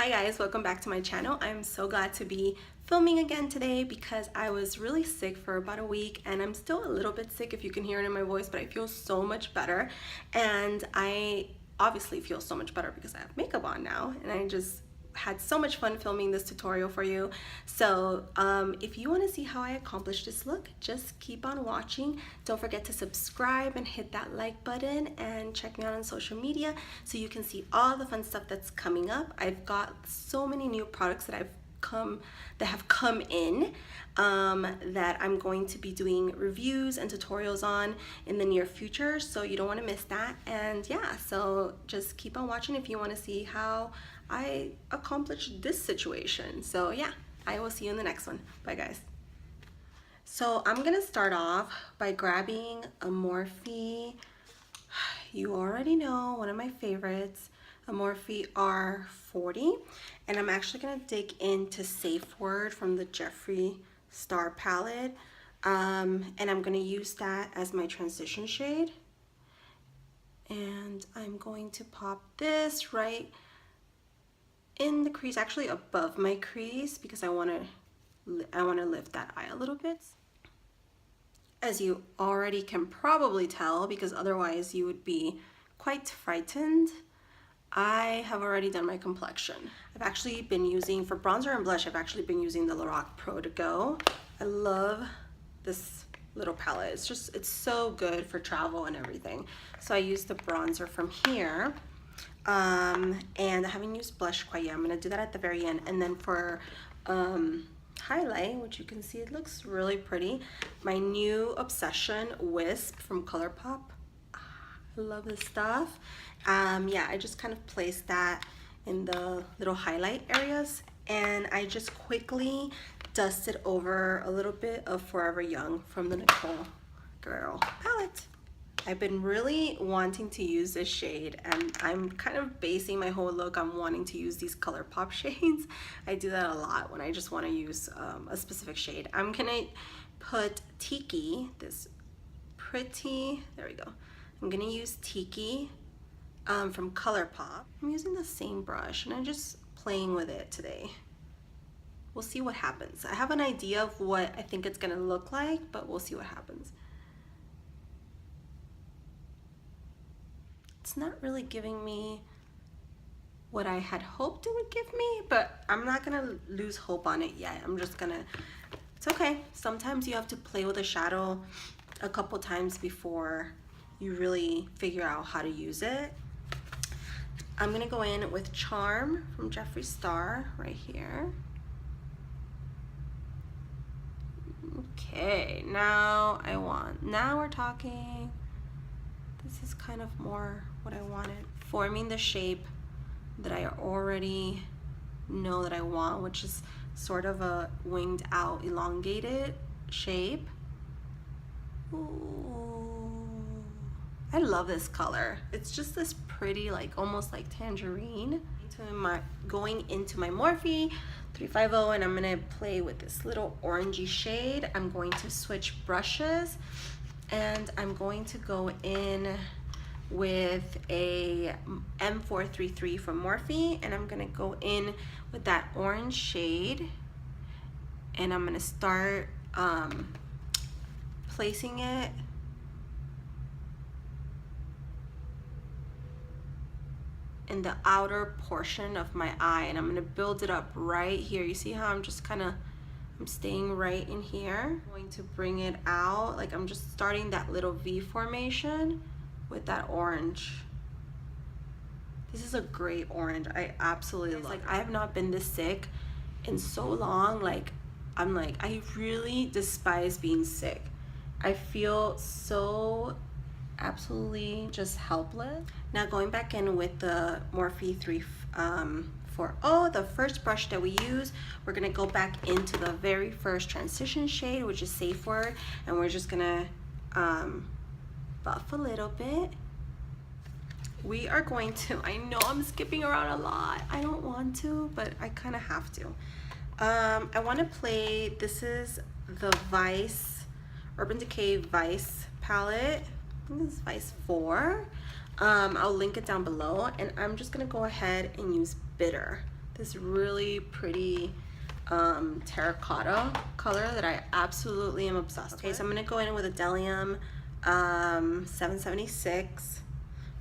Hi guys, welcome back to my channel. I'm so glad to be filming again today because I was really sick for about a week and I'm still a little bit sick if you can hear it in my voice, but I feel so much better. And I obviously feel so much better because I have makeup on now, and I just had so much fun filming this tutorial for you. So if you want to see how I accomplished this look, just keep on watching. Don't forget to subscribe and hit that like button, and check me out on social media so you can see all the fun stuff that's coming up. I've got so many new products that have come in that I'm going to be doing reviews and tutorials on in the near future, so you don't want to miss that. And yeah, so just keep on watching if you want to see how I accomplished this situation. So yeah, I will see you in the next one. Bye guys. So I'm gonna start off by grabbing a Morphe, you already know, one of my favorites, a Morphe R40, and I'm actually gonna dig into Safeword from the Jeffree Star palette, and I'm gonna use that as my transition shade, and I'm going to pop this right in the crease, actually above my crease, because I want to lift that eye a little bit. As you already can probably tell, because otherwise you would be quite frightened, I have already done my complexion. I've actually been using, for bronzer and blush, I've actually been using the Lorac Pro to Go. I love this little palette. It's so good for travel and everything. So I used the bronzer from here. And I haven't used blush quite yet. I'm gonna do that at the very end. And then for highlight, which you can see, it looks really pretty, my new obsession, Wisp from Colourpop. I love this stuff. Yeah, I just kind of placed that in the little highlight areas, and I just quickly dusted over a little bit of Forever Young from the Nicole Guerreiro palette. I've been really wanting to use this shade, and I'm kind of basing my whole look on wanting to use these Colourpop shades. I do that a lot when I just want to use a specific shade. I'm gonna put Tiki, this pretty, there we go. I'm gonna use Tiki from Colourpop. I'm using the same brush and I'm just playing with it today. We'll see what happens. I have an idea of what I think it's gonna look like, but we'll see what happens. It's not really giving me what I had hoped it would give me, but I'm not gonna lose hope on it yet. I'm just gonna, it's okay. Sometimes you have to play with a shadow a couple times before you really figure out how to use it. I'm gonna go in with Charm from Jeffree Star right here. Okay, now we're talking. This is kind of more what I wanted. Forming the shape that I already know that I want, which is sort of a winged out, elongated shape. Ooh, I love this color. It's just this pretty, like almost like tangerine. Going into my Morphe 350, and I'm gonna play with this little orangey shade. I'm going to switch brushes, and I'm going to go in with a M433 from Morphe, and I'm gonna go in with that orange shade, and I'm gonna start placing it in the outer portion of my eye, and I'm gonna build it up right here. You see how I'm just I'm staying right in here. I'm going to bring it out, like I'm just starting that little V formation with that orange. This is a great orange. I absolutely love it. Like, I have not been this sick in so long. Like, I really despise being sick. I feel so absolutely just helpless. Now going back in with the Morphe 340, the first brush that we use, we're gonna go back into the very first transition shade, which is Safeword, and we're just gonna buff a little bit. We are going to, I know I'm skipping around a lot, I don't want to, but I kind of have to. I want to play, this is the Vice Urban Decay Vice palette. I think this is Vice 4. I'll link it down below, and I'm just gonna go ahead and use Bitter this really pretty terracotta color that I absolutely am obsessed with. Okay, so I'm gonna go in with a Bdellium 776.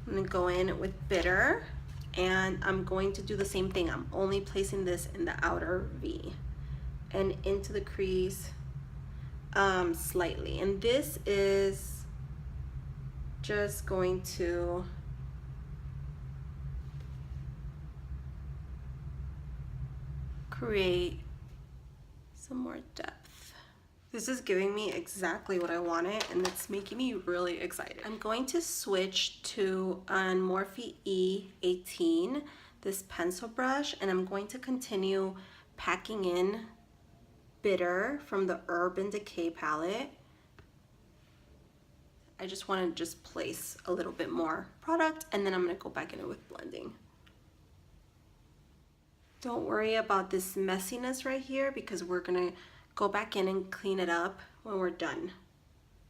I'm gonna go in with Bitter, and I'm going to do the same thing. I'm only placing this in the outer V and into the crease slightly. And this is just going to create some more depth. This is giving me exactly what I wanted, and it's making me really excited. I'm going to switch to an Morphe E18, this pencil brush, and I'm going to continue packing in Bitter from the Urban Decay palette. I just want to place a little bit more product, and then I'm going to go back in with blending. Don't worry about this messiness right here, because we're going to go back in and clean it up when we're done.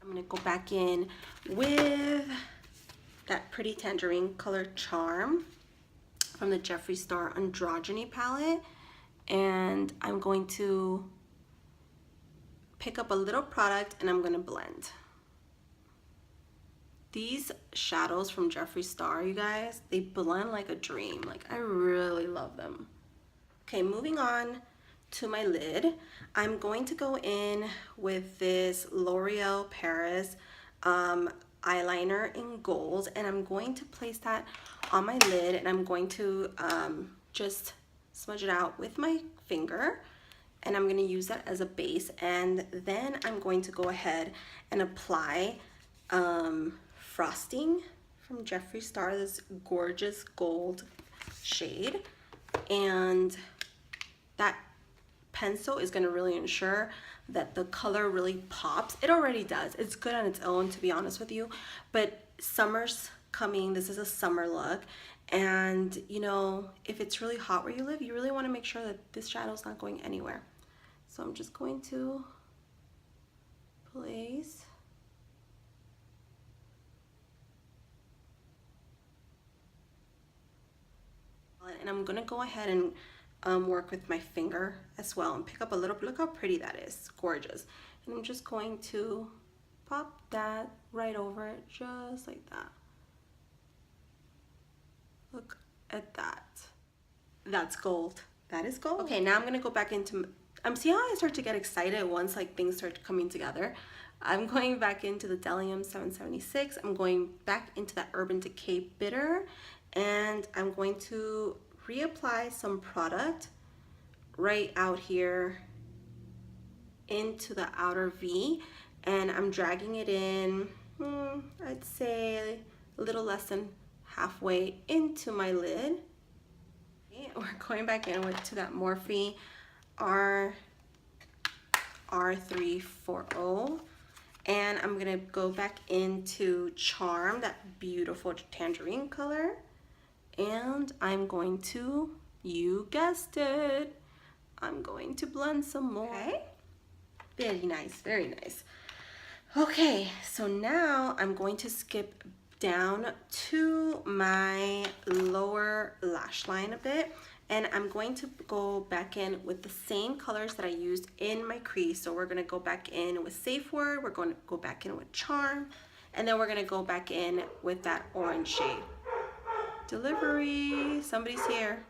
I'm gonna go back in with that pretty tangerine color Charm from the Jeffree Star Androgyny palette, and I'm going to pick up a little product and I'm gonna blend. These shadows from Jeffree Star, you guys, they blend like a dream. Like, I really love them. Okay, moving on to my lid, I'm going to go in with this L'Oreal Paris eyeliner in gold, and I'm going to place that on my lid, and I'm going to just smudge it out with my finger, and I'm going to use that as a base. And then I'm going to go ahead and apply frosting from Jeffree Star, this gorgeous gold shade, and that pencil is going to really ensure that the color really pops. It already does. It's good on its own, to be honest with you, but summer's coming. This is a summer look, and you know, if it's really hot where you live, you really want to make sure that this shadow is not going anywhere. So I'm just going to place and I'm going to go ahead and work with my finger as well and pick up a little. Look how pretty that is. Gorgeous. And I'm just going to pop that right over it, just like that. Look at that. That's gold. That is gold. Okay, now I'm gonna go back into see how I start to get excited once like things start coming together. I'm going back into the Bdellium 776. I'm going back into that Urban Decay Bitter, and I'm going to reapply some product right out here into the outer V, and I'm dragging it in, I'd say a little less than halfway into my lid. Okay, we're going back in to that Morphe R40, and I'm gonna go back into Charm, that beautiful tangerine color. And I'm going to, you guessed it, I'm going to blend some more. Okay. Very nice, very nice. Okay, so now I'm going to skip down to my lower lash line a bit, and I'm going to go back in with the same colors that I used in my crease. So we're gonna go back in with Safeword, we're going to go back in with Charm, and then we're gonna go back in with that orange shade. Delivery, somebody's here.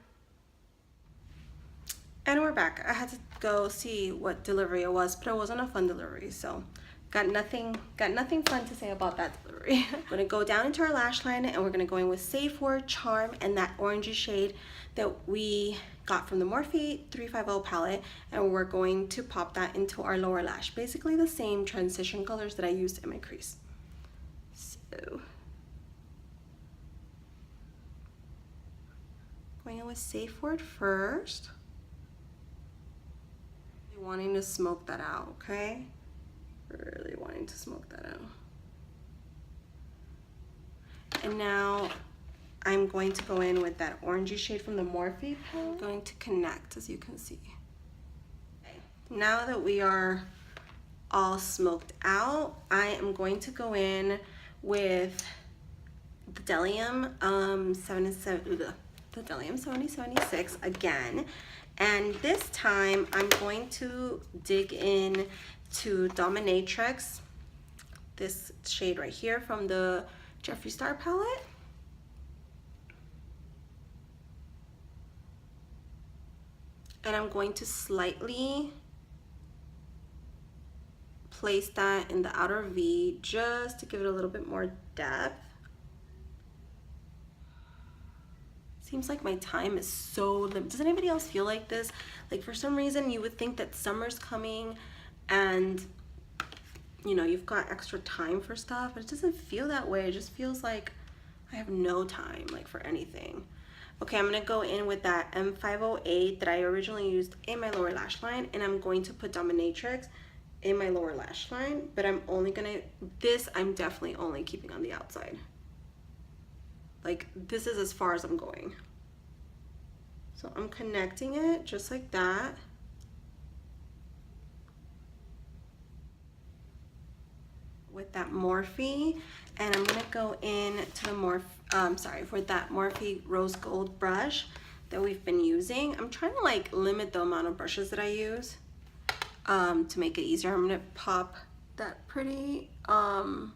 And we're back. I had to go see what delivery it was, but it wasn't a fun delivery, so got nothing fun to say about that delivery. I'm gonna go down into our lash line, and we're gonna go in with Safeword, Charm, and that orangey shade that we got from the Morphe 350 palette, and we're going to pop that into our lower lash. Basically the same transition colors that I used in my crease. So going in with Safeword first. Really wanting to smoke that out, okay? Really wanting to smoke that out. And now I'm going to go in with that orangey shade from the Morphe palette. I'm going to connect, as you can see. Okay. Now that we are all smoked out, I am going to go in with the Bdellium the Bdellium 7076 again. And this time I'm going to dig in to Dominatrix, this shade right here from the Jeffree Star palette. And I'm going to slightly place that in the outer V just to give it a little bit more depth. Seems like my time is so limited. Does anybody else feel like this? Like for some reason you would think that summer's coming and you know you've got extra time for stuff, but it doesn't feel that way. It just feels like I have no time like for anything. Okay, I'm gonna go in with that M508 that I originally used in my lower lash line, and I'm going to put Dominatrix in my lower lash line, but I'm only gonna, I'm definitely only keeping on the outside. Like this is as far as I'm going. So I'm connecting it just like that. With that Morphe, and I'm gonna go in to the for that Morphe Rose Gold brush that we've been using. I'm trying to like limit the amount of brushes that I use to make it easier. I'm gonna pop that pretty and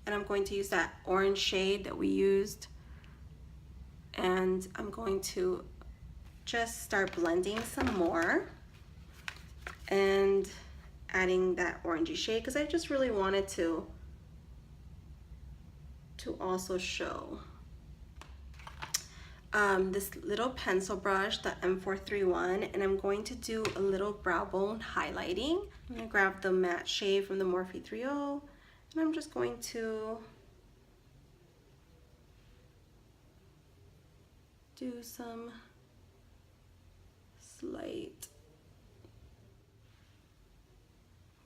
I'm going to use that orange shade that we used, and I'm going to just start blending some more and adding that orangey shade because I just really wanted to also show this little pencil brush, the M431, and I'm going to do a little brow bone highlighting. I'm going to grab the matte shade from the Morphe 30, and I'm just going to do some slight.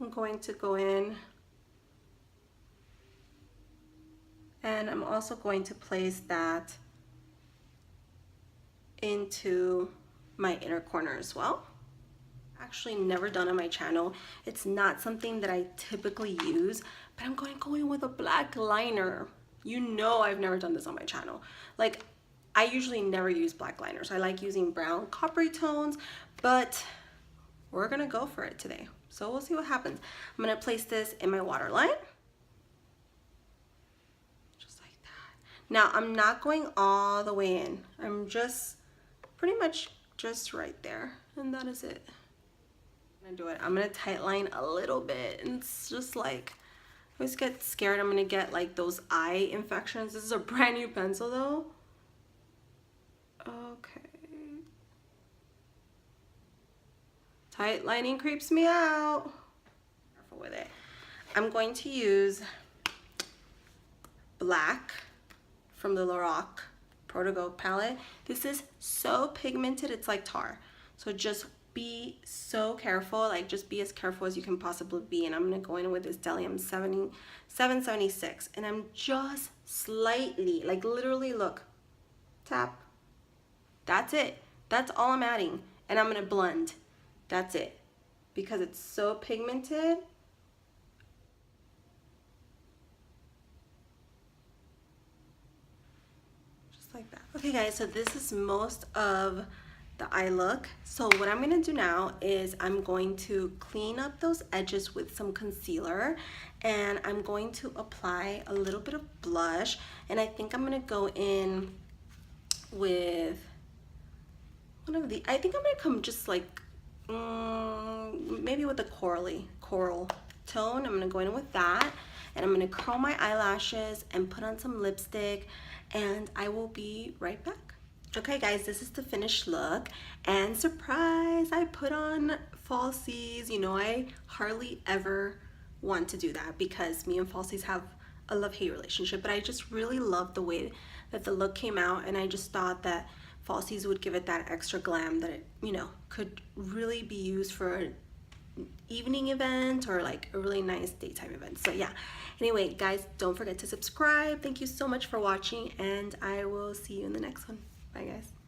I'm going to go in and I'm also going to place that into my inner corner as well. Actually never done on my channel. It's not something that I typically use, but I'm going to go in with a black liner. You know I've never done this on my channel. Like I usually never use black liners. I like using brown coppery tones, but we're gonna go for it today. So we'll see what happens. I'm gonna place this in my waterline. Just like that. Now I'm not going all the way in. I'm just pretty much just right there. And that is it. I'm gonna do it. I'm gonna tight line a little bit. And it's just like, I always get scared I'm gonna get like those eye infections. This is a brand new pencil though. Okay. Tight lining creeps me out. Careful with it. I'm going to use black from the Lorac Protego palette. This is so pigmented, it's like tar. So just be so careful, like just be as careful as you can possibly be. And I'm gonna go in with this Bdellium 776, and I'm just slightly, like literally look, tap. That's it. That's all I'm adding. And I'm gonna blend. That's it. Because it's so pigmented. Just like that. Okay guys, so this is most of the eye look. So what I'm gonna do now is I'm going to clean up those edges with some concealer, and I'm going to apply a little bit of blush, and I think I'm gonna go in with one of the, I think I'm gonna come just like maybe with a coral tone. I'm gonna go in with that, and I'm gonna curl my eyelashes and put on some lipstick, and I will be right back. Okay guys, this is the finished look, and surprise, I put on falsies. You know, I hardly ever want to do that because me and falsies have a love-hate relationship, but I just really love the way that the look came out, and I just thought that falsies would give it that extra glam that it, you know, could really be used for an evening event or like a really nice daytime event. So yeah, anyway guys, don't forget to subscribe. Thank you so much for watching, and I will see you in the next one. Bye guys.